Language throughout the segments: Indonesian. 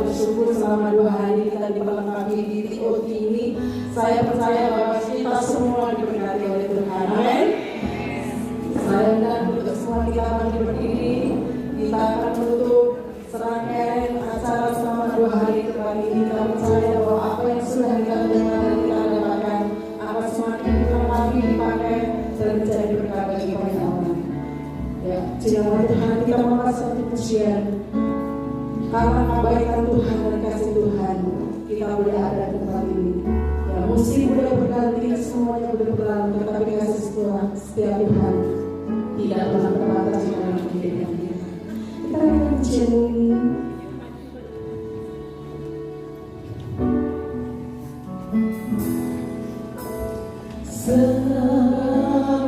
bersyukur selama 2 hari kita diperlengkapi di TOT ini. Saya percaya bahwa kita semua diberkati oleh Tuhan. Amin. Saya undang untuk semua kita mari berdiri. Kita akan menutup serangkaian acara selama 2 hari ke depan ini. Kita percaya bahwa apa yang sudah kita dengar dan kita dapatkan akan semakin lagi dipakai dan menjadi berkat bagi banyak orang. Ya, jangan Tuhan kita mengucapkan satu pujian. Karena kebaikan Tuhan dan kasih Tuhan, kita boleh ada di tempat ini. Ya, musim boleh berganti, semuanya boleh berlalu, tetapi kasih Tuhan, setiap Tuhan tidak pernah terbatas dalam kehidupan kita. Kita akan pujian ini.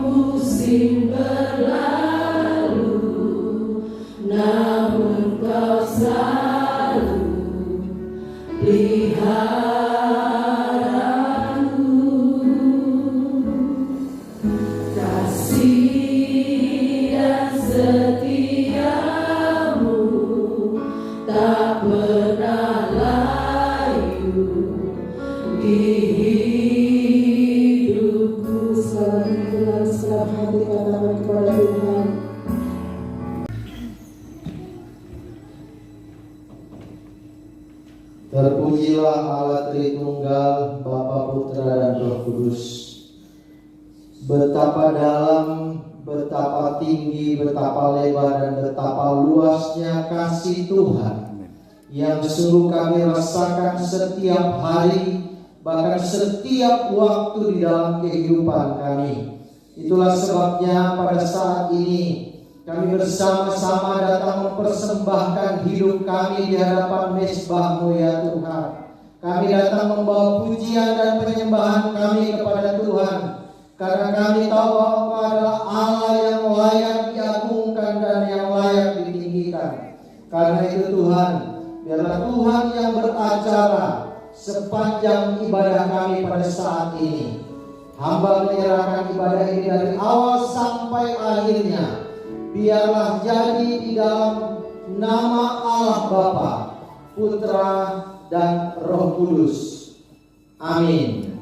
Musim berlalu, namun kau selalu peliharaku. Kasih dan setiamu tak pernah layu di Setiap hati katakan kepada Tuhan. Terpujilah Allah Tritunggal, Bapa, Putra, dan Roh Kudus. Betapa dalam, betapa tinggi, betapa lebar, dan betapa luasnya kasih Tuhan yang sungguh kami rasakan setiap hari, bahkan setiap waktu di dalam kehidupan kami. Itulah sebabnya pada saat ini kami bersama-sama datang mempersembahkan hidup kami di hadapan mezbah-Mu ya Tuhan. Kami datang membawa pujian dan penyembahan kami kepada Tuhan, karena kami tahu bahwa Engkau adalah Allah yang layak diagungkan dan yang layak ditinggikan. Karena itu Tuhan, biarlah Tuhan yang beracara sepanjang ibadah kami pada saat ini. Hamba menyerahkan ibadah ini dari awal sampai akhirnya. Biarlah jadi di dalam nama Allah Bapa, Putra, dan Roh Kudus. Amin.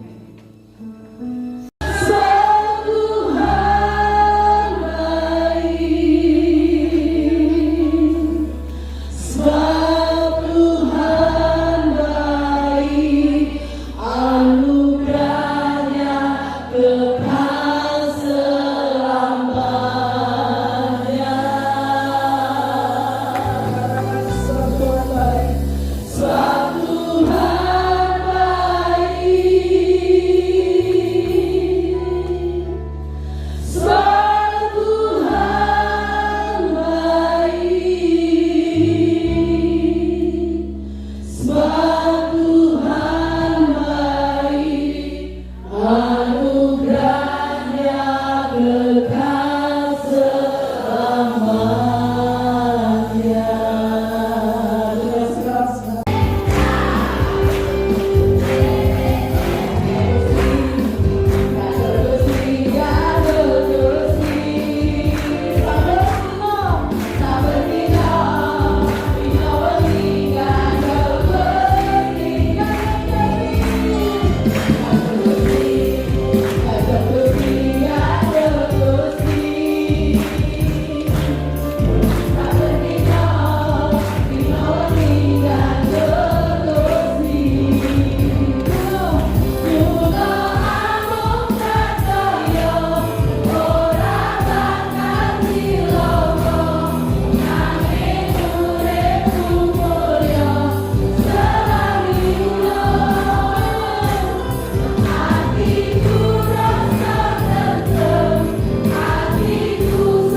Hatiku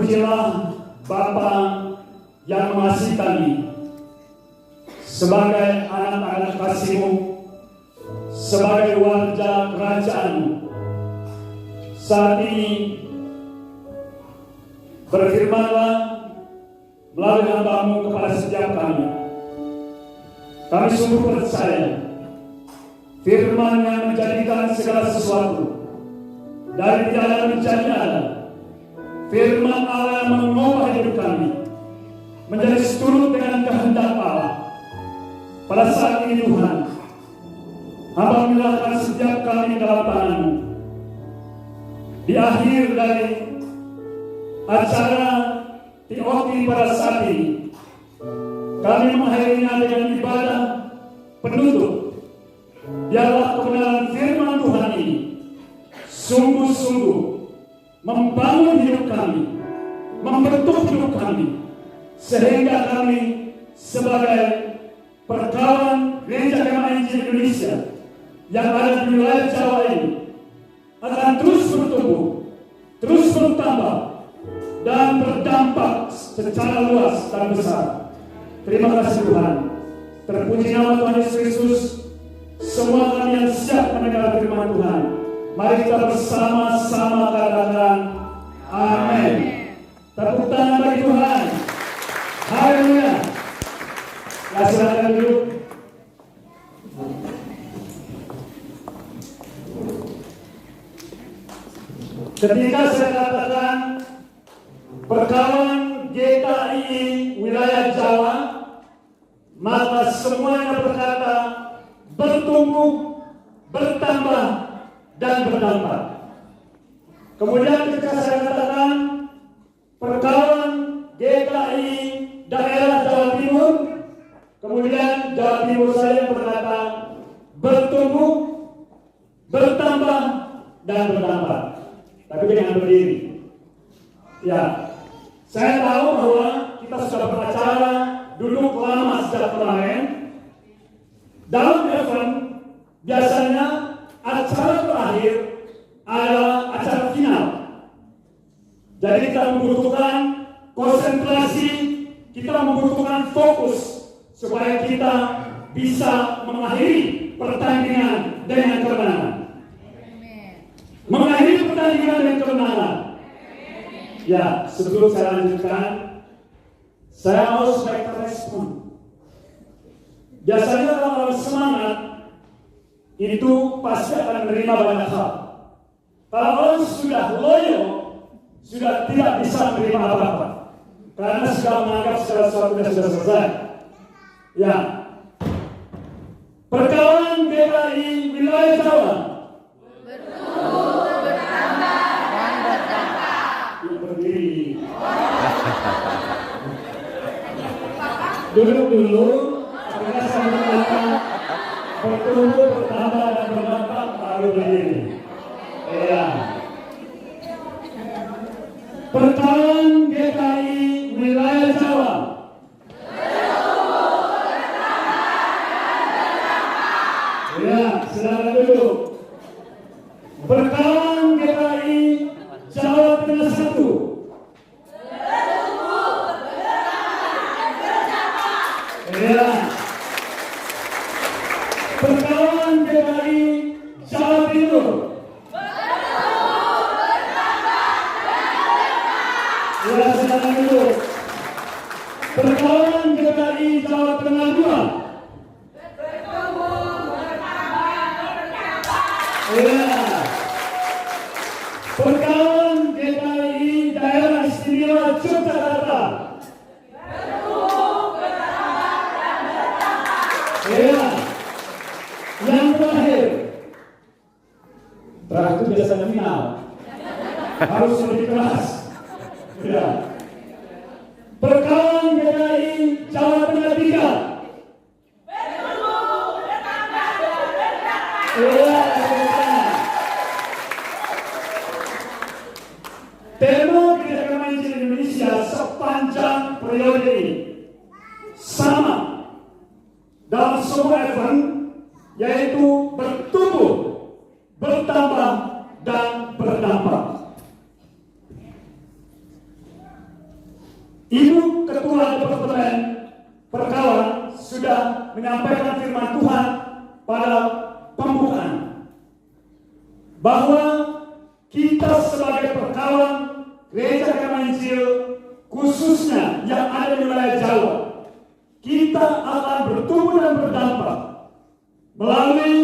Terpujilah Bapa yang mengasihi kami sebagai anak-anak kasih-Mu, sebagai warga kerajaan-Mu. Saat ini berfirmanlah melalui hamba-Mu kepada setiap kami. Kami sungguh percaya firman yang menjadikan segala sesuatu dari tidak ada menjadi ada. Firman Allah yang mengubah hidup kami menjadi seturut dengan kehendak Allah. Pada saat ini Tuhan, hamba menyerahkan setiap kami dalam tangan-Mu. Di akhir dari acara TOT pada saat ini, kami mengakhirinya dengan ibadah penutup. Biarlah kebenaran firman Tuhan ini sungguh-sungguh membangun hidup kami, membentuk hidup kami, sehingga kami sebagai perkawan Gereja Kemahiran Injil Indonesia yang ada di wilayah Jawa ini akan terus bertumbuh, terus bertambah, dan berdampak secara luas dan besar. Terima kasih Tuhan. Terpuji nama Tuhan Yesus Kristus. Semua kami yang siap mendengar firman Tuhan, mari kita bersama-sama katakan amin. Tepuk tangan bagi Tuhan. Haleluya. Ya, silakan duduk. Ketika saya katakan perkawan GKI wilayah Jawa, maka semuanya berkata bertumbuh, bertambah, dan berdampak. Kemudian ketika saya katakan perkawan GKI daerah Jawa Timur, kemudian Jawa Timur saya berkata bertumbuh, bertambah, dan berdampak. Tapi dengan berdiri. Ya, saya tahu bahwa kita sudah beracara duduk lama sejak kemarin. Dalam event biasanya acara terakhir adalah acara final. Jadi kita membutuhkan konsentrasi, kita membutuhkan fokus supaya kita bisa mengakhiri pertandingan dengan kemenangan. Mengakhiri pertandingan dengan kemenangan. Ya, sebelum saya lanjutkan, saya mau supaya kita respon. Biasanya kalau orang semangat itu pasti akan menerima banyak hal. Kalau orang sudah loyo, sudah tidak bisa menerima apa-apa, karena sudah menganggap segala sesuatunya sudah selesai. Ya, perkawan GKI wilayah Jawa bertumbuh, bertambah, dan berdampak. Berdiri. Duduk dulu. Karena saya mengatakan bertumbuh, bertambah, dan berdampak baru berdiri. Ya. Perkawan GKI wilayah Jawa bertumbuh, bertambah, dan berdampak. Ya, silakan duduk. Perkawan GKI Jawa Tengah 1 bertumbuh, bertambah, dan berdampak. Ya. Perkawan GKI Jawa Timur bertumbuh, bertambah, dan berdampak. Ya, silakan duduk. Perkawan GKI Jawa Tengah 2 bertumbuh, bertambah, dan berdampak. Ya. Perkawan GKI Daerah Istimewa Yogyakarta bertumbuh, bertambah, dan berdampak. Ya. Yang terakhir itu biasanya final, harus lebih keras. Ya. Perkawan GKI Jawa Tengah 3 bertumbuh, bertambah, dan berdampak. Ya. Tema Gereja Kemahiran Injil Indonesia sepanjang periode ini sama dalam semua event, yaitu bertumbuh, bertambah, dan berdampak. menyampaikan firman Tuhan pada pembukaan bahwa kita sebagai perkawan Gereja Kemahiran Injil khususnya yang ada di wilayah Jawa, kita akan bertumbuh dan berdampak melalui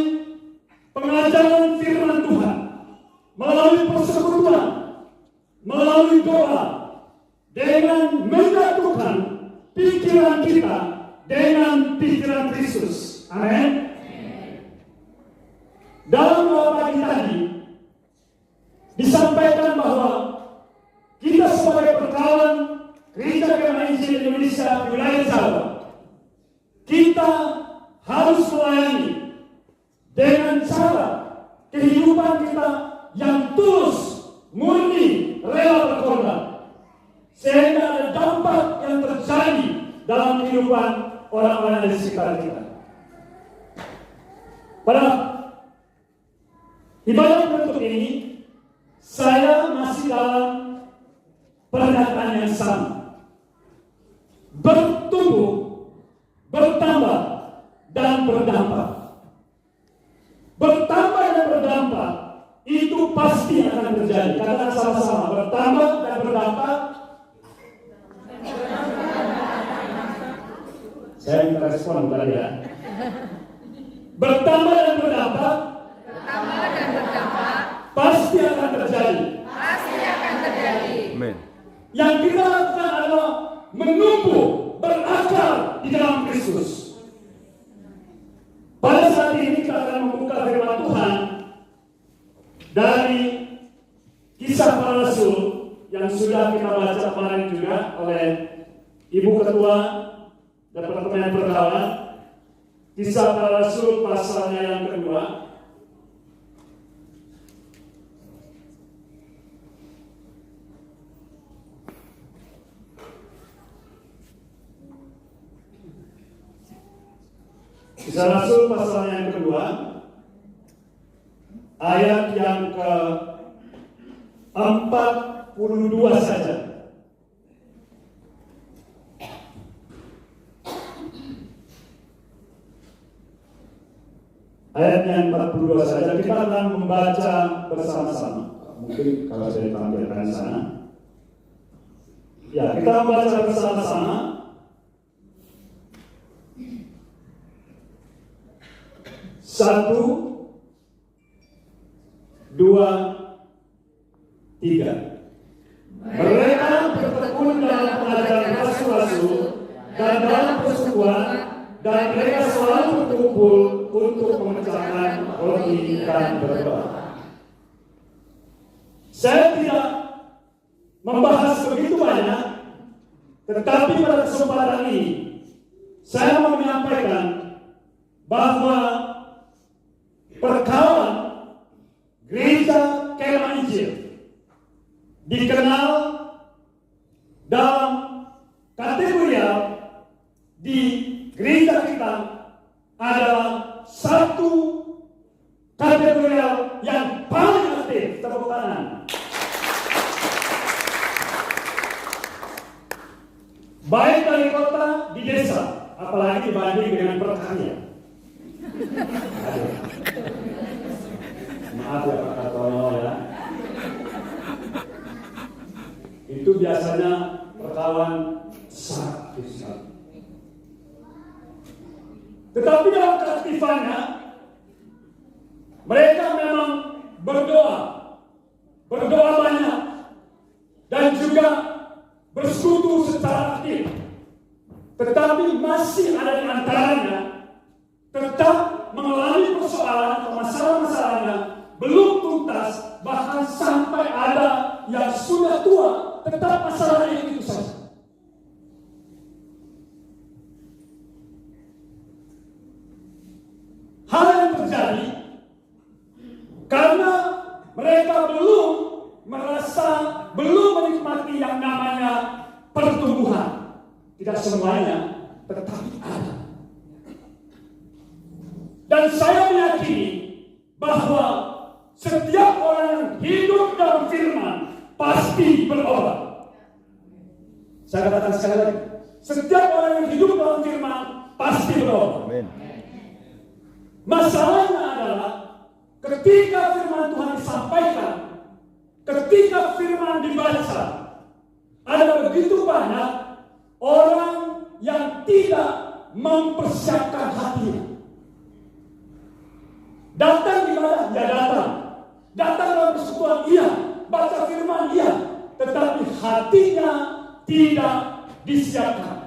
pengajaran firman Tuhan, melalui persekutuan, melalui doa, dengan menyatukan pikiran kita dengan pikiran Kristus. Amin. Dalam doa pagi tadi disampaikan bahwa kita sebagai perkawan Gereja Kemahiran Injil Indonesia di wilayah Jawa, kita harus melayani dengan cara kehidupan kita yang tulus, murni, rela berkorban, sehingga ada dampak yang terjadi dalam kehidupan orang-orang di sekitar kita. Pada ibadah penutup ini, saya masih dalam pernyataan yang sama. Bertumbuh, bertambah, dan berdampak. Bertambah dan berdampak itu pasti akan terjadi. Katakan sama-sama, bertambah dan berdampak. Saya minta respon tadi ya. Bertambah dan berdampak. Pasti akan terjadi. Amin. Yang kita lakukan adalah menumbuh, berakar di dalam Kristus. Pada saat ini kita akan membuka firman Tuhan dari Kisah Para Rasul yang sudah kita baca kemarin juga oleh Ibu Ketua Departemen Perkawanan. Kisah Para Rasul pasalnya yang kedua. Kisah Rasul pasal yang kedua, ayat yang ke-42 saja. Ayat yang 42 saja, kita akan membaca bersama-sama. Mungkin kalau saya ditampilkan di sana. Ya, kita membaca bersama-sama. Satu, dua, tiga. Mereka bertekun dalam pengajaran rasul-rasul dan dalam persekutuan, dan mereka selalu berkumpul untuk memecahkan roti dan berdoa. Saya tidak membahas begitu banyak, tetapi pada kesempatan ini saya mau menyampaikan bahwa perkawan Gereja Kemahiran Injil dikenal dalam kategorial di gereja kita adalah satu kategorial yang paling aktif. Tepuk tangan. Baik dari kota di desa, apalagi dibanding dengan pertanian. Maaf ya Pak Kartono ya. Itu biasanya perkawan sakit sekali. Tetapi dalam keaktifannya mereka memang berdoa banyak, dan juga bersekutu secara aktif. Tetapi masih ada di antaranya tetap mengalami persoalan atau masalah-masalahnya belum tuntas, bahkan sampai ada yang sudah tua, tetap masalahnya itu saja. Hal yang terjadi karena mereka belum menikmati yang namanya pertumbuhan. Tidak semuanya, tetapi ada. Dan saya meyakini bahwa setiap orang yang hidup dalam firman pasti berubah. Saya katakan sekali lagi, setiap orang yang hidup dalam firman pasti berubah. Masalahnya adalah ketika firman Tuhan disampaikan, ketika firman dibaca, ada begitu banyak orang yang tidak mempersiapkan hatinya. Datang di mana? Ya datang. Datang dalam persekutuan, iya. Baca firman, iya. Tetapi hatinya tidak disiapkan.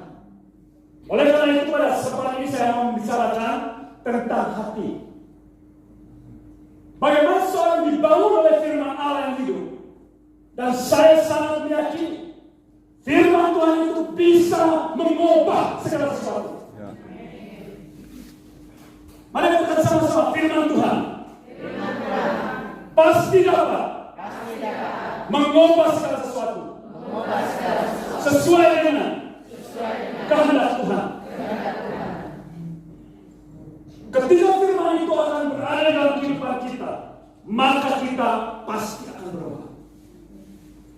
Oleh karena itu pada kesempatan ini saya mau membicarakan tentang hati. Bagaimana seorang dibangun oleh firman Allah yang hidup. Dan saya sangat meyakini firman Tuhan itu bisa mengubah segala sesuatu. Mari kita sama-sama firman Tuhan. Pasti dapat mengubah segala sesuatu. Sesuai dengan kehendak Tuhan. Ketika firman itu akan berada dalam kehidupan kita, maka kita pasti akan berubah.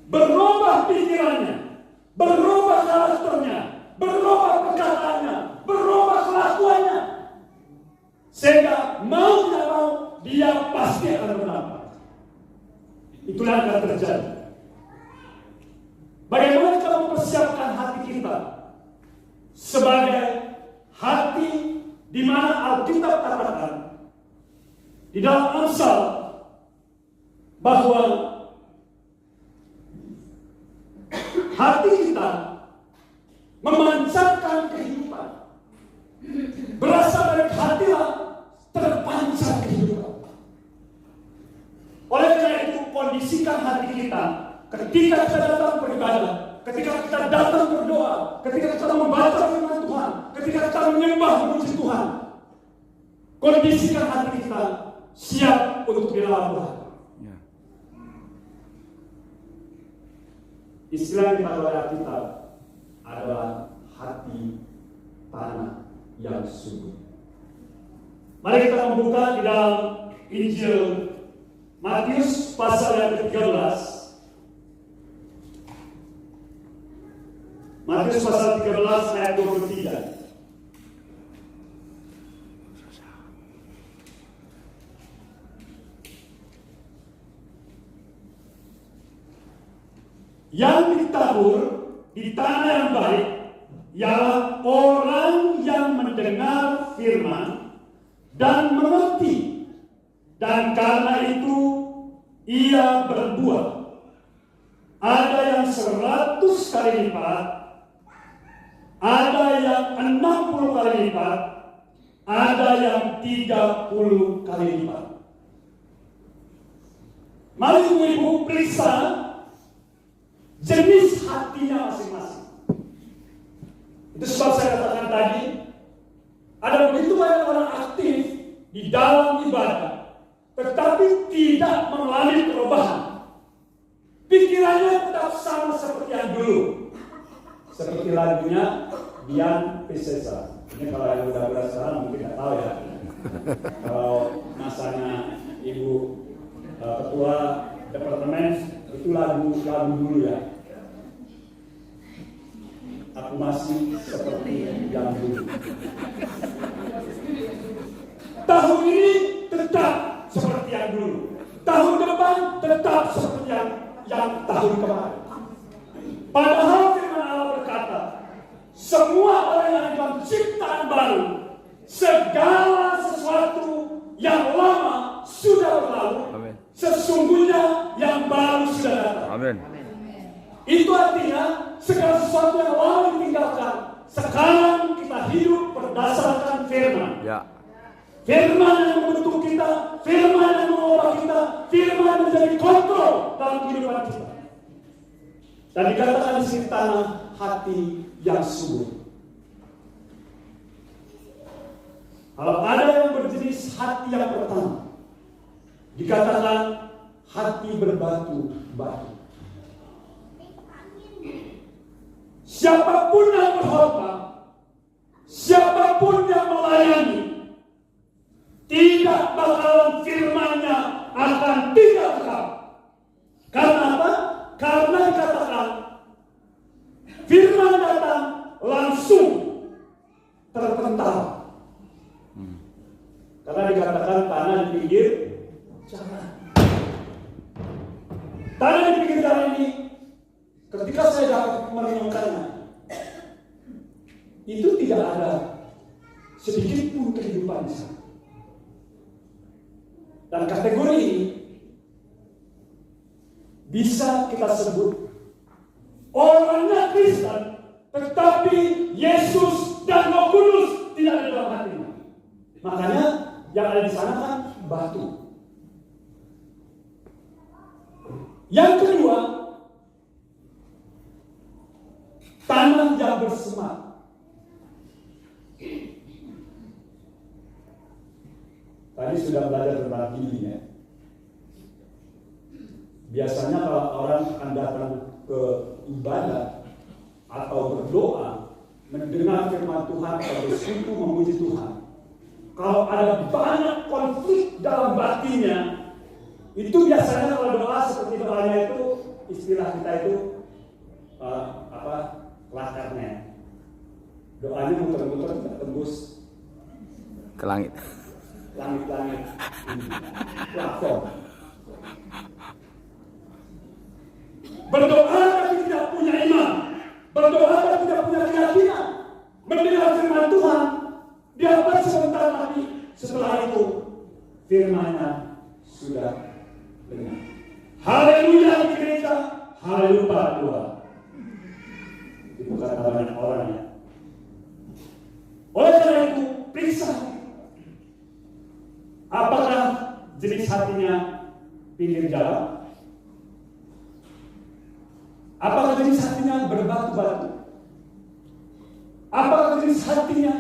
Berubah pikirannya, berubah karakternya, berubah perkataannya, berubah kelakuannya. Sehingga mau tidak mau, dia pasti akan berdampak. Itulah yang akan terjadi. Bagaimana kita mempersiapkan hati kita sebagai hati di mana Alkitab katakan di dalam Amsal bahwa hati kita memancarkan kehidupan. Berasal dari hatilah terpancar kehidupan. Oleh karena itu, kondisikan hati kita ketika kita datang beribadah, ketika kita datang berdoa, ketika kita membaca firman Tuhan, ketika kita menyembah memuji Tuhan. Kondisikan hati kita siap untuk dilawan Tuhan. Istilah yang kita oleh kita adalah hati tanah yang subur. Mari kita membuka di dalam Injil Matius pasal yang ke-13. Matius pasal 13 ayat 23. Yang ditabur di tanah yang baik ialah orang yang mendengar firman dan mengerti, dan karena itu ia berbuah. Ada yang 100 kali lipat, ada yang 60 kali lipat, ada yang 30 kali lipat. Mari ibu periksa jenis hatinya masing-masing. Itu sebab saya katakan tadi, ada begitu banyak orang aktif di dalam ibadah, tetapi tidak mengalami perubahan. Pikirannya tetap sama seperti yang dulu. Seperti lagunya Dian Piscesa. Ini kalau yang udah berat sekarang mungkin tidak tahu ya. Kalau masanya Ibu Ketua Departemen, itu lagu dulu ya. Aku masih seperti yang dulu. Tahun ini tetap seperti yang dulu. Tahun depan tetap seperti yang tahun kemarin. Padahal firman Allah berkata, semua orang yang dalam ciptaan baru, segala sesuatu yang lama sudah berlalu. Amen. Sesungguhnya yang baru sudah datang. Amin. Itu artinya segala sesuatu yang lama ditinggalkan. Sekarang kita hidup berdasarkan firman. Ya. Firman yang membentuk kita, firman yang mengubah kita, firman menjadi kontrol dalam kehidupan kita. Dan dikatakan di sini tanah hati yang subur. Kalau ada yang berjenis hati yang pertama, dikatakan hati berbatu-batu. Siapapun yang berkhotbah, siapapun yang melayani, tidak bakalan firman-Nya akan tidak tetap. Karena apa? Karena dikatakan firman datang langsung terpental. Karena dikatakan tanah di pinggir jalan. Tanah di pinggir jalan ini, ketika saya dapat merenungkannya, itu tidak ada sedikit pun kehidupan di sana. Dan kategori ini bisa kita sebut orangnya Kristen, tetapi Yesus dan Roh Kudus tidak ada dalam hatinya. Makanya yang ada di sana kan batu. Yang kedua, tanah yang bersemak. Tadi sudah belajar tentang ini ya. Biasanya kalau orang akan datang ke ibadah atau berdoa, mendengar firman Tuhan atau bersekutu memuji Tuhan, kalau ada banyak konflik dalam batinnya, itu biasanya kalau doa seperti doanya itu, istilah kita itu lakarnya. Doanya muter-muter tidak tembus ke langit. Langit-langit plafon. Berdoa tapi tidak punya iman, berdoa tapi tidak punya keyakinan, mendengar firman Tuhan, dapat sebentar tapi setelah itu firman-Nya sudah dengar. Haleluya di gereja, haleluya Tuhan. Itu kata banyak orang ya. Oleh karena itu, periksa apakah jenis hatinya pinggir jalan? Apakah jenis hatinya berbatu-batu? Apakah jenis hatinya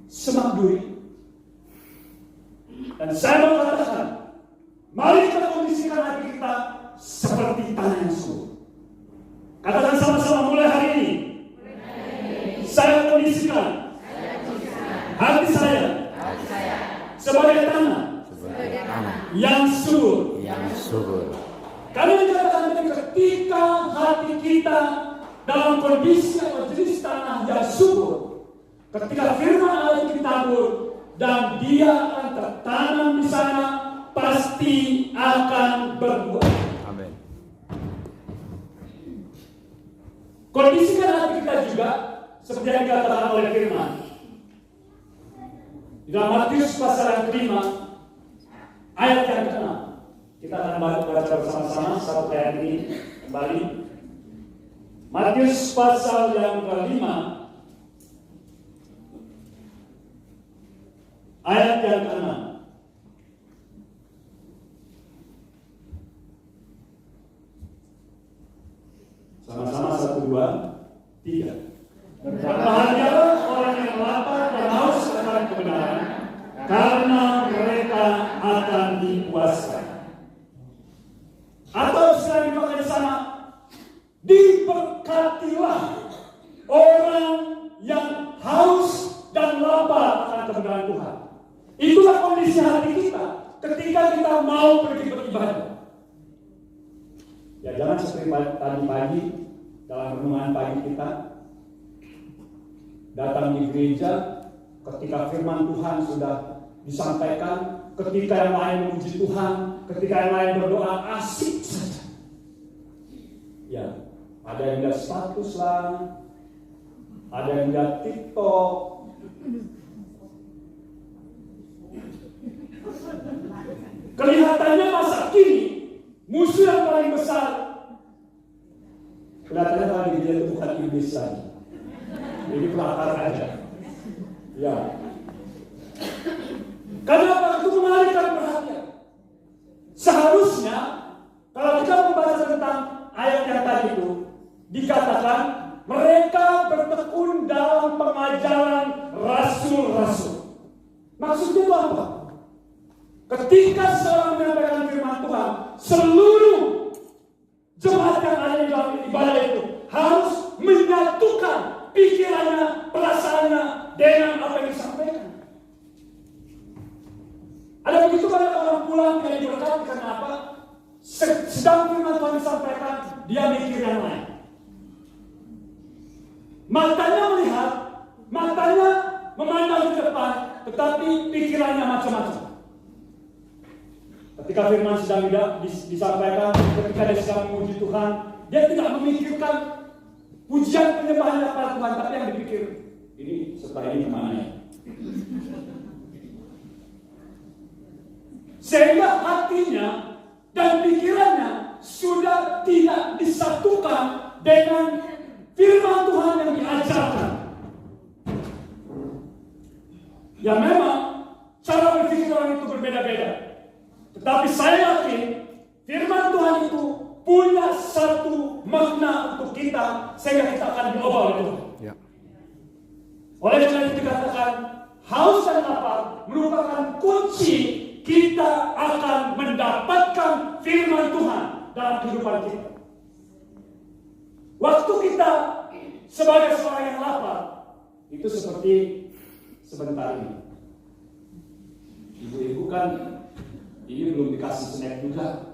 semak duri? Dan saya mau katakan, mari kita kondisikan hati kita seperti tanah yang subur. Katakan sama-sama mulai hari ini. Saya kondisikan hati saya sebagai tanah yang subur. Karena dikatakan ketika hati kita dalam kondisi atau jenis tanah yang subur, ketika firman Allah ditabur dan dia akan tertanam di sana, pasti akan berbuah. Amin. Kondisikan hati kita juga seperti yang dikatakan oleh firman. Di dalam Matius pasal yang kelima, ayat yang ke-6. Kita akan baca bersama-sama satu ayat ini kembali. Matius pasal yang ke-5, ayat yang ke-6. Sama-sama 1, 2, 3. Berbahagialah orang yang lapar dan haus akan kebenaran, karena mereka akan dipuaskan. Atau selain dipakai sama, diberkatilah orang yang haus dan lapar akan kebenaran Tuhan. Itulah kondisi hati kita ketika kita mau pergi beribadah. Ya jangan seperti tadi pagi dalam renungan pagi kita, datang di gereja ketika firman Tuhan sudah disampaikan, ketika yang lain memuji Tuhan, ketika yang lain berdoa, asik saja. Ya, ada yang lihat status lah, ada yang lihat TikTok. Kelihatannya masa kini musuh yang paling besar, kelihatannya tadi dia itu bukan iblis lagi. Ini pelakar aja. Ya. Kenapa itu mengalihkan perhatian? Seharusnya kalau kita membaca tentang ayat yang tadi itu, dikatakan mereka bertekun dalam pengajaran rasul-rasul. Maksudnya itu apa? Ketika seorang menyampaikan firman Tuhan, seluruh jemaat yang ada di dalam ibadah itu harus menyatukan pikirannya, perasaannya dengan apa yang disampaikan. Ada begitu banyak orang pulang tidak diberkati karena apa? Sedang firman Tuhan disampaikan, dia mikir yang lain. Matanya melihat, matanya memandang ke depan, tetapi pikirannya macam-macam. Ketika firman sedang disampaikan, ketika dia sedang memuji Tuhan, dia tidak memikirkan pujian penyembahan kepada Tuhan, tapi yang dipikir, ini setelah ini kemana ya? Sehingga hatinya dan pikirannya sudah tidak disatukan dengan firman Tuhan yang diajarkan. Ya memang cara berpikir orang itu berbeda-beda. Tetapi saya yakin firman Tuhan itu punya satu makna untuk kita sehingga kita akan diubah oleh Tuhan. Ya. Oleh karena itu dikatakan haus dan lapar merupakan kunci kita akan mendapatkan firman Tuhan dalam kehidupan kita. Waktu kita sebagai seorang yang lapar itu seperti sebentar ini. Ibu-ibu kan ini belum dikasih snack juga,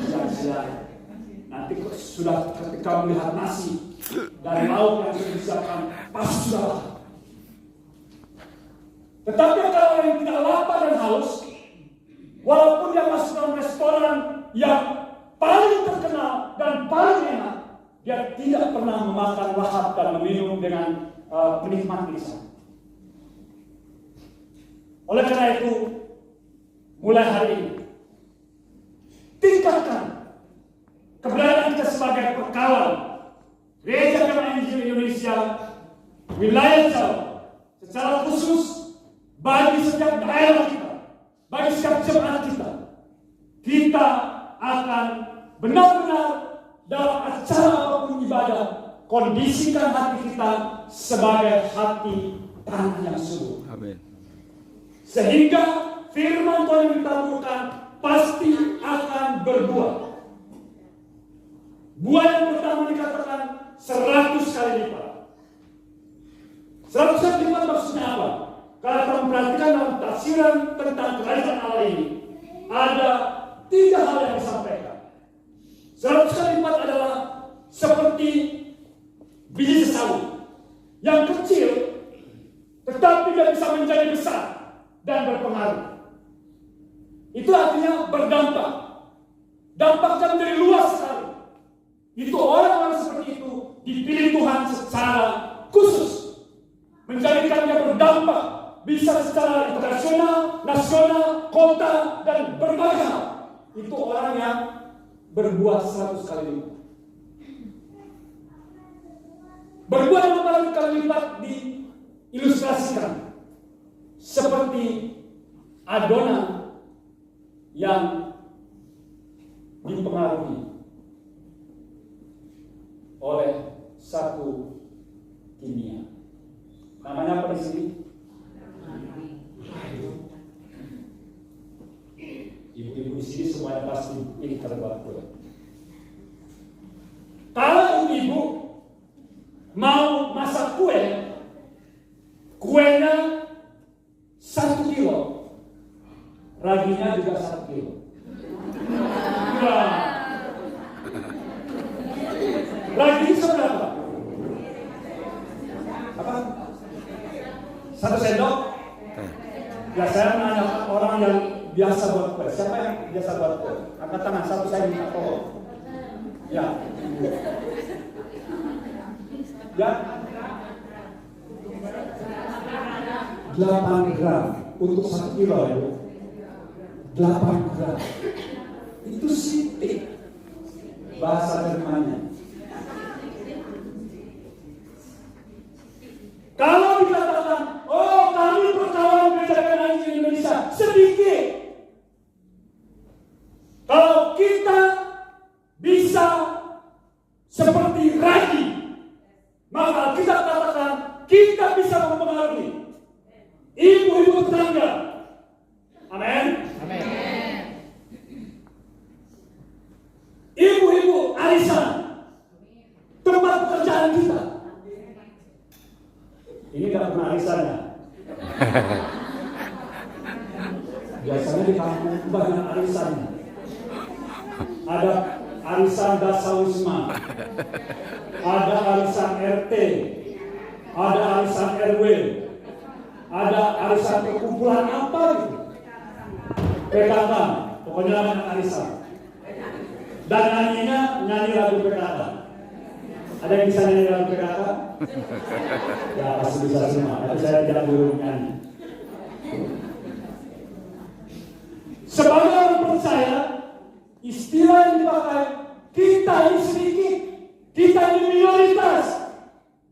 siang-siang. Nanti sudah ketika melihat nasi dan lauk yang sudah disiapkan, pasti sudah lapar. Tetapi kalau orang yang tidak lapar dan haus, walaupun dia masuk dalam restoran yang paling terkenal dan paling enak, dia tidak pernah memakan lahap dan meminum dengan menikmati di sana. Oleh karena itu, mulai hari ini, tingkatkan keberadaan kita sebagai pekawal Gereja Kemahiran Injil Indonesia wilayah Jawa secara khusus bagi setiap daerah kita, bagi setiap jemaat kita. Kita akan benar-benar dalam acara apapun ibadah, kondisikan hati kita sebagai hati tanah yang subur. Amin. Sehingga firman Tuhan yang kita lakukan pasti akan berbuah. Buah yang pertama dikatakan 100 kali lipat. 100 kali lipat maksudnya apa? Kalau kita memperhatikan dalam tafsiran tentang kerajaan Allah ini, ada 3 hal yang disampaikan. 100 kali lipat adalah seperti biji sesawi yang kecil, tetapi dia bisa menjadi besar dan berpengaruh. Itu artinya berdampak. Dampaknya menjadi luas sekali. Itu orang-orang seperti itu dipilih Tuhan secara khusus, menjadikannya berdampak, bisa secara internasional, nasional, kota, dan berbagai hal. Itu orang yang berbuah 100 kali lipat. Berbuah 100 kali lipat diilustrasikan seperti adonan yang dipengaruhi oleh satu kimia. Namanya apa di sini? Ibu-ibu di sini semuanya pasti pintar buat kue. Kalau ibu mau masak kue, kuenya 1 kilo, raginya juga 1 kilo. Ragi seberapa? Apa? 1 sendok? Ya saya menanya orang yang biasa buat kue. Siapa yang biasa buat kue? Angkat tangan, satu saya minta tolong. Ya. Ya. 8 gram untuk 1 kilo ya. 8 gram. Itu sitik bahasa Jermannya. Kalau dikatakan, oh kami perkawalan Gereja Kemahiran Injil Indonesia sedikit. Kalau kita bisa seperti ragi, maka kita katakan kita bisa mempengaruhi ibu-ibu tetangga. Amin. Amin. Ibu-ibu arisan, tempat pekerjaan kita. Ini gak pernah arisannya. Biasanya di kampung banyak arisannya. Ada arisan Dasawisma, ada arisan RT, ada arisan RW, ada arisan perkumpulan apa gitu. PKK, pokoknya anak arisan. Dan nyanyinya nyanyi lagu PKK. Ada yang bisa nyanyi lagu PKK? Ya pasti bisa semua, tapi saya tidak dulu nyanyi. Sebagai orang percaya, istilah yang dipakai, kita ini sedikit, kita ini minoritas,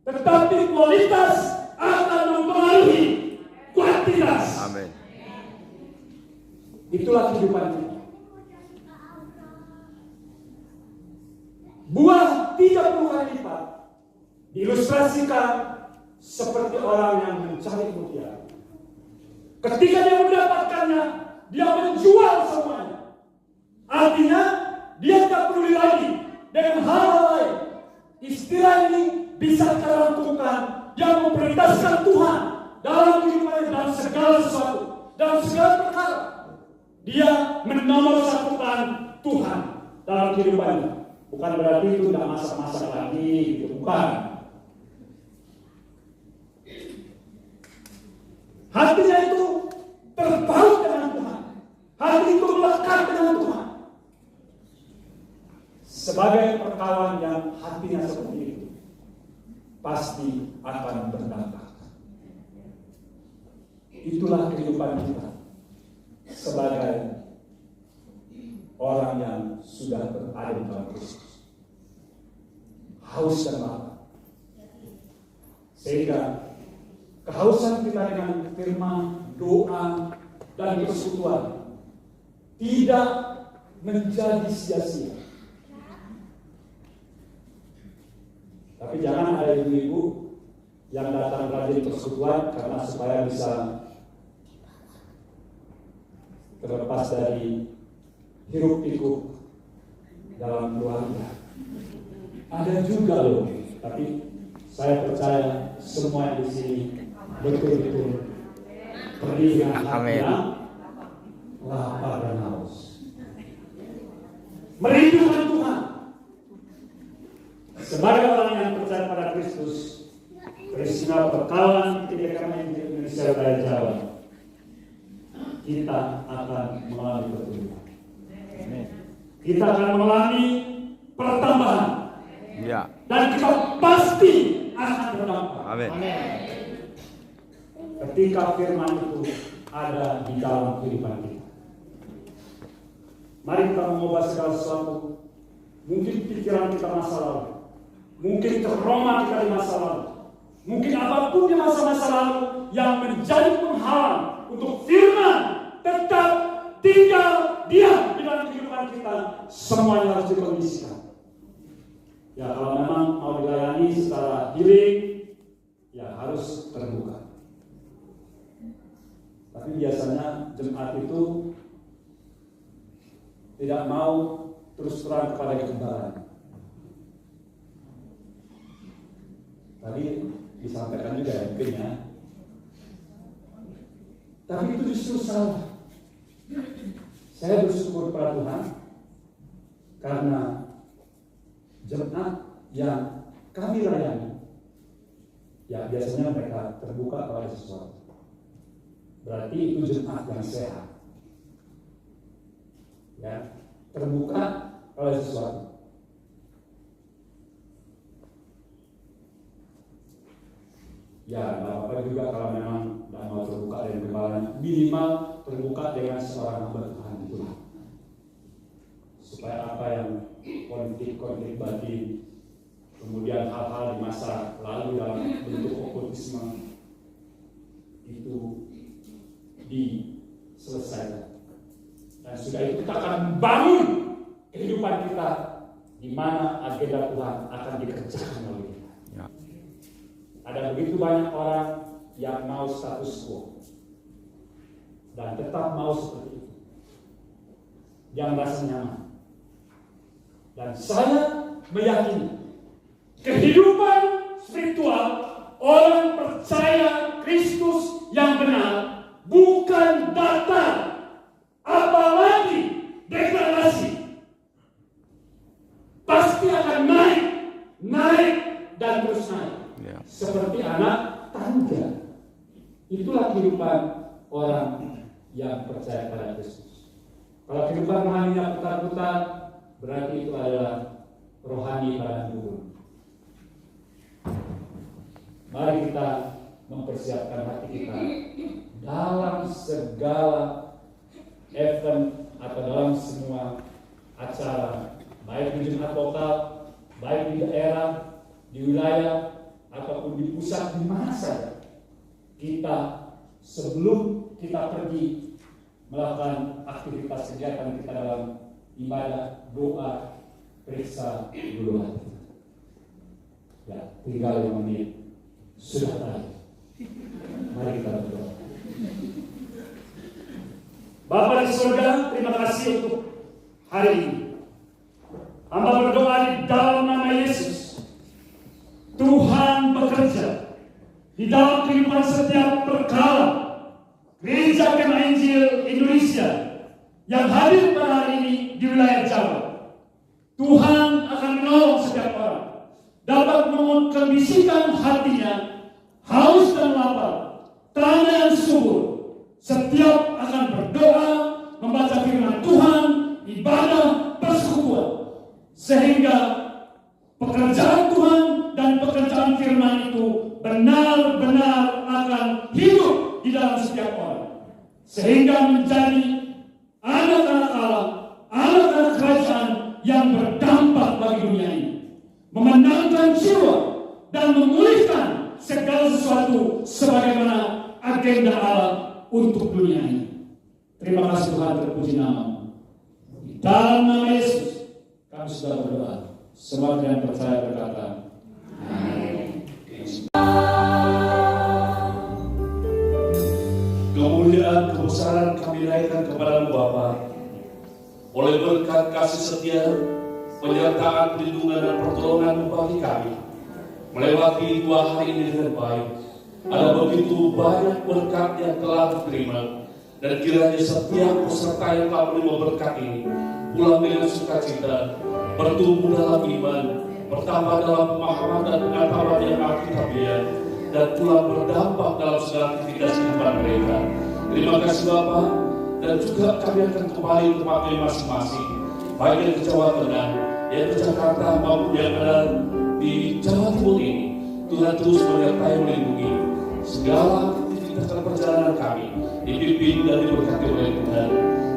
tetapi kualitas akan mempengaruhi kuantitas. Amin. Itulah kehidupan kita. Buah 30 kali lipat diilustrasikan seperti orang yang mencari mutiara. Ketika dia mendapatkannya, dia menjual semuanya. Artinya, dia tak peduli lagi dengan hal-hal lain. Istilah ini bisa kita rangkumkan yang memprioritaskan Tuhan dalam kehidupannya, dalam segala sesuatu, dalam segala perkara. Dia menomorsatukan Tuhan dalam kehidupannya. Bukan berarti itu tidak masak-masak lagi, gitu. Bukan. Hatinya itu terpaut dengan Tuhan. Hati itu melekat dengan Tuhan. Sebagai perkawan yang hatinya seperti itu, pasti akan berdampak. Itulah kehidupan kita sebagai orang yang sudah berada di dalam Kristus. Haus dan lapar. Sehingga kehausan kita dengan firman, doa, dan persekutuan tidak menjadi sia-sia. Tapi jangan ada ibu-ibu yang datang rajin persekutuan karena supaya bisa terlepas dari hiruk pikuk dalam keluarga. Ada juga loh, tapi saya percaya semua di sini betul-betul pergi dengan hati yang lapar dan haus, merindukan Tuhan. Sebagai orang yang percaya pada Kristus, peristiwa perkawanan ketika kami di Indonesia Raya Jawa, kita akan mengalami pertumbuhan. Kita akan mengalami pertambahan. Ya. Dan kita pasti akan berdampak. Amin. Ketika firman itu ada di dalam kehidupan kita. Mari kita mengubah segala sesuatu. Mungkin pikiran kita masa lalu. Mungkin trauma kita di masa lalu. Mungkin apapun di masa-masa lalu yang menjadi penghalang untuk firman tetap tinggal diam di dalam kehidupan kita, semuanya harus dikondisikan. Ya kalau memang mau dilayani secara healing, ya harus terbuka. Tapi biasanya jemaat itu tidak mau terus terang kepada kebenaran. Tadi disampaikan juga ya mungkin ya. Tapi itu justru salah. Saya bersyukur kepada Tuhan karena jemaat yang kami layani, ya biasanya mereka terbuka pada sesuatu. Berarti itu jemaat yang sehat. Ya, terbuka pada sesuatu. Ya, tidak apa-apa juga kalau memang tidak mau terbuka dengan kepalanya, minimal terbuka dengan seorang hamba Tuhan itulah. Supaya apa yang konflik batin, kemudian hal-hal di masa lalu dalam bentuk okultisme itu diselesaikan. Dan sudah itu kita akan bangun kehidupan kita di mana agenda Tuhan akan dikerjakan oleh kita. Ya. Ada begitu banyak orang yang mau status quo dan tetap mau seperti itu, yang merasa nyaman. Dan saya meyakini kehidupan spiritual orang percaya Kristus yang benar bukan datar, apalagi degradasi. Pasti akan naik dan terus naik. Ya. Seperti anak tangga. Itulah kehidupan orang yang percaya pada Kristus. Kalau kehidupan rohaninya putar-putar, berarti itu adalah rohani padang gurun. Mari kita mempersiapkan hati kita dalam segala event atau dalam semua acara, baik di Jumat lokal, baik di daerah, di wilayah, ataupun di pusat, di mana saja. Kita sebelum kita pergi melakukan aktivitas kegiatan kita dalam ibadah, doa, periksa dulu hati. Ya, tinggal 5 menit sudah tadi. Mari kita berdoa. Bapa di surga, terima kasih untuk hari ini. Hamba berdoa di dalam nama Yesus. Tuhan bekerja di dalam kehidupan setiap perkara Gereja Kemah Injil Indonesia yang hadir pada hari ini di wilayah Jawa. Tuhan akan menolong setiap orang dapat mengkondisikan hatinya, haus dan lapar, tanah yang subur. Setiap akan berdoa, membaca firman Tuhan, ibadah, persekutuan, sehingga pekerjaan Tuhan dan pekerjaan firman itu benar-benar akan hidup di dalam setiap orang, sehingga menjadi anak-anak Allah, anak-anak kerajaan yang berdampak bagi dunia ini, memenangkan jiwa dan memulihkan segala sesuatu sebagaimana agenda Allah untuk dunia ini. Terima kasih Tuhan, terpuji nama-Mu. Di dalam nama Yesus kami sudah berdoa. Semua yang percaya berkata, amin. Kemuliaan kebesaran kami naikkan kepada Bapa. Oleh berkat kasih setia, penyertaan, perlindungan dan pertolongan bagi kami, melewati 2 hari ini dengan baik. Ada begitu banyak berkat yang telah diterima, dan kiranya setiap peserta yang telah menerima berkat ini pulang dengan sukacita, bertumbuh dalam iman, bertambah dalam pemahaman dan pengetahuan yang alkitabiah, dan pulang berdampak dalam segala aktivitas kehidupan mereka. Terima kasih Bapa, dan juga kami akan kembali ke tempat masing-masing, baik yang ke Jawa Tengah, yang ke Jakarta maupun yang ada di Jawa Timur ini. Tuhan terus menyertai melindungi segala aktivitas dan perjalanan kami, dipimpin dan diberkati oleh Tuhan.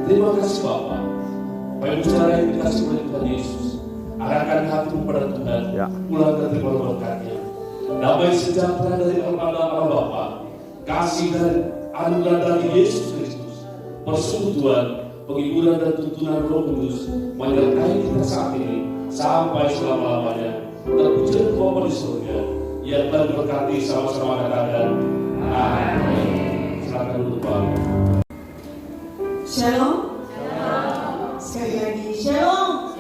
Terima kasih Bapa. Baik bicara yang dikasih oleh Tuhan Yesus, arahkan hatimu pada Tuhan, pulang dan terima berkatnya. Damai sejahtera dari Allah Bapa, kasih dan anugerah dari Yesus Kristus, persekutuan, penghiburan dan tuntunan Roh Kudus menyertai kita saat ini sampai selama-lamanya. Terpuji Bapa di surga yang telah berkati sama-sama katakan amin. Silakan duduk Pak. Shalom. Sekali lagi shalom.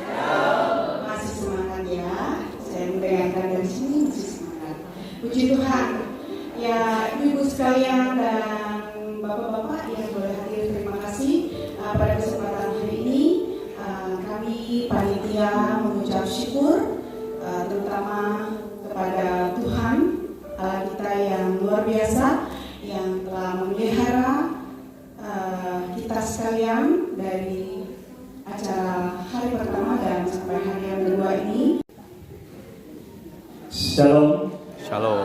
Masih semangat ya. Saya mendengarkan dari sini masih semangat. Puji Tuhan. Ya, ibu-ibu sekalian dan bapak-bapak yang boleh hadir, terima kasih pada kesempatan hari ini. Kami panitia mengucap syukur terutama kepada Tuhan Allah kita yang luar biasa, yang telah memelihara kita sekalian dari acara hari pertama dan sampai hari yang kedua ini. Shalom. Shalom.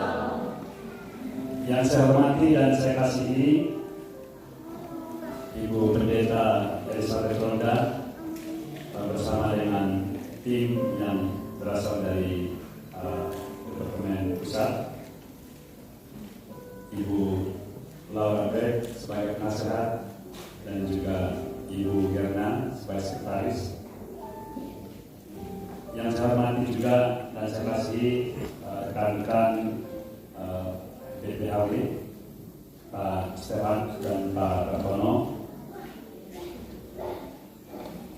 Yang saya hormati dan saya kasihi Ibu Pendeta Elizabeth Ronda bersama dengan tim yang berasal dari Departemen Pusat, Ibu Laura Beck sebagai penasehat dan juga Ibu Gerna sebagai sekretaris. Yang saya hormati juga dan saya kasihi rekan-rekan BPHW, Pak Stefan dan Pak Ratono.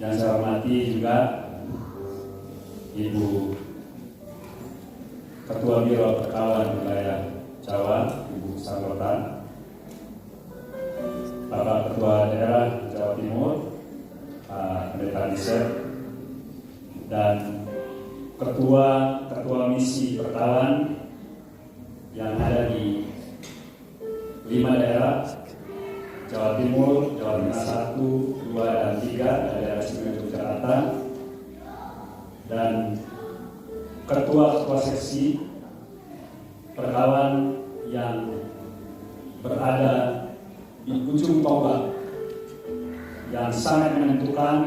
Yang saya hormati juga Ibu Ketua Biro Perkawan Wilayah Jawa, Ibu Sarlota, Bapak Ketua Daerah Jawa Timur, Pak Pendeta Lisek, dan Ketua Misi Perkawan yang ada di 5 daerah, Jawa Timur, Jawa Tengah 1, 2, dan 3, daerah istimewa Yogyakarta, dan ketua-ketua seksi perkawan yang berada di ujung tombak yang sangat menentukan.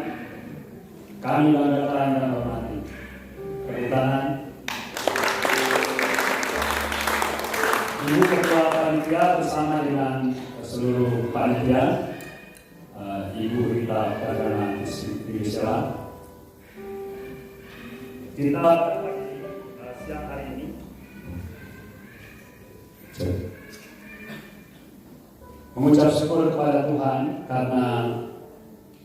Kami banggakan dan hormati. Beri tangan. Ibu Ketua Panitia bersama dengan seluruh panitia, Ibu Rita Perdana Yusela. Kita siang hari ini mengucap syukur kepada Tuhan karena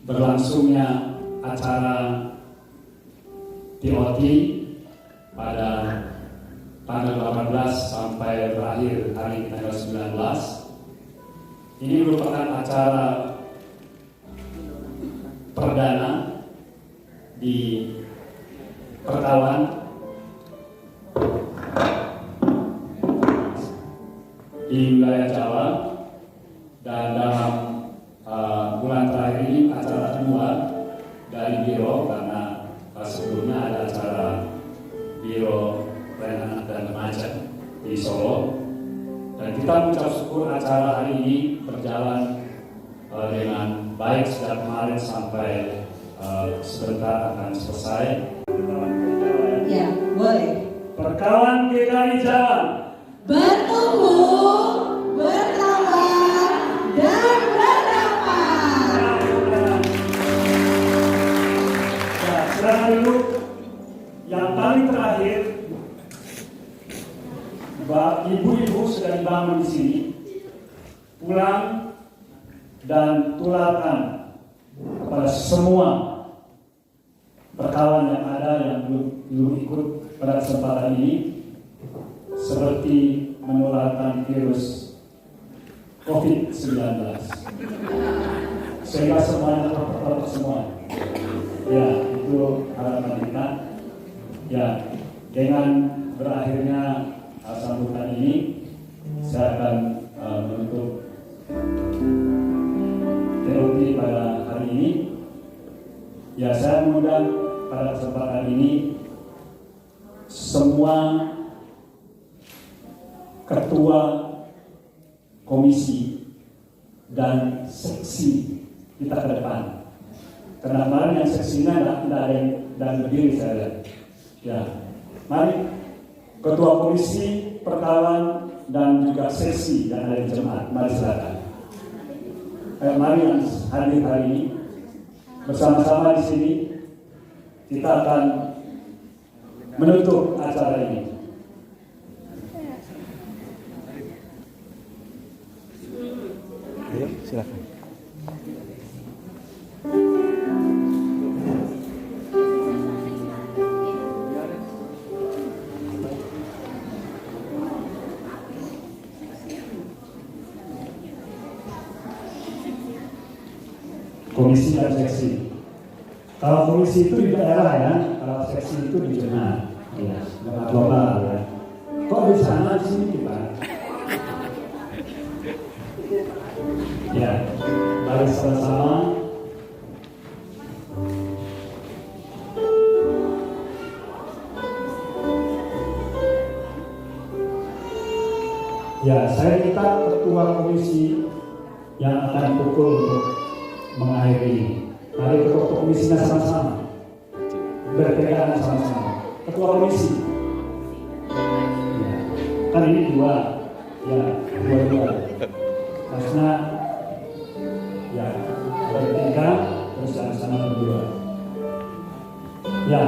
berlangsungnya acara TOT pada tanggal 18 sampai berakhir hari tanggal 19. Ini merupakan acara perdana di perkawan di wilayah Jawa, dan dalam bulan terakhir ini acara kedua dari Biro, karena sebelumnya ada acara Biro Pelayanan dan Remaja di Solo, dan kita mengucap syukur acara hari ini berjalan dengan baik sejak kemarin sampai sebentar akan selesai. Ya, boleh. Perkawan GKI Jawa Bertumbuh, berkawan, dan berdamai. Ya, silakan dulu. Yang paling terakhir, ibu-ibu sudah dibangun di sini. Pulang dan tularkan kepada semua perkawan yang ada yang belum ikut pada kesempatan ini, seperti menularkan virus COVID-19, sehingga semuanya terpapar semua. Ya, itu harapan kita. Ya, dengan berakhirnya sambutan ini, saya akan menutup TOT pada hari ini. Ya, saya mengundang pada kesempatan ini semua ketua komisi dan seksi kita ke depan. Karena kemarin yang seksinya tidak ada yang dan berdiri saya lihat. Ya, mari ketua komisi, perkawan, dan juga seksi yang ada di jemaat, mari silakan. Mari yang hadir hari ini bersama-sama di sini kita akan menutup acara ini. Ayo, silakan. Komisi dan seksi. Kalau komisi itu di daerah ya, kalau seksi itu di jemaat, ya, lokal ya. Kok di sana di sini kita? Ya, mari sama-sama. Ya, saya minta ketua komisi yang akan pukul untuk mengakhiri ini. Mari ketua komisinya sama-sama, berpegangan sama-sama. Ketua komisi, ya, kan ini dua, ya, dua. Maksudnya, ya, bertiga, terus sama-sama berdua. Ya,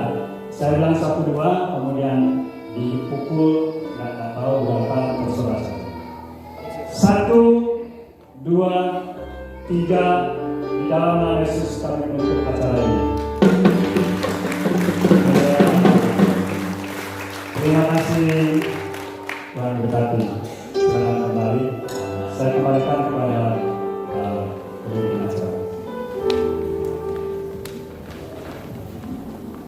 saya bilang 1-2, kemudian dipukul, nggak tahu berapa, terserah. 1, 2, 3. Dalam nama Yesus kami menutup acara ini. Terima kasih Tuhan berkati. Selamat kembali. Saya kembalikan kepada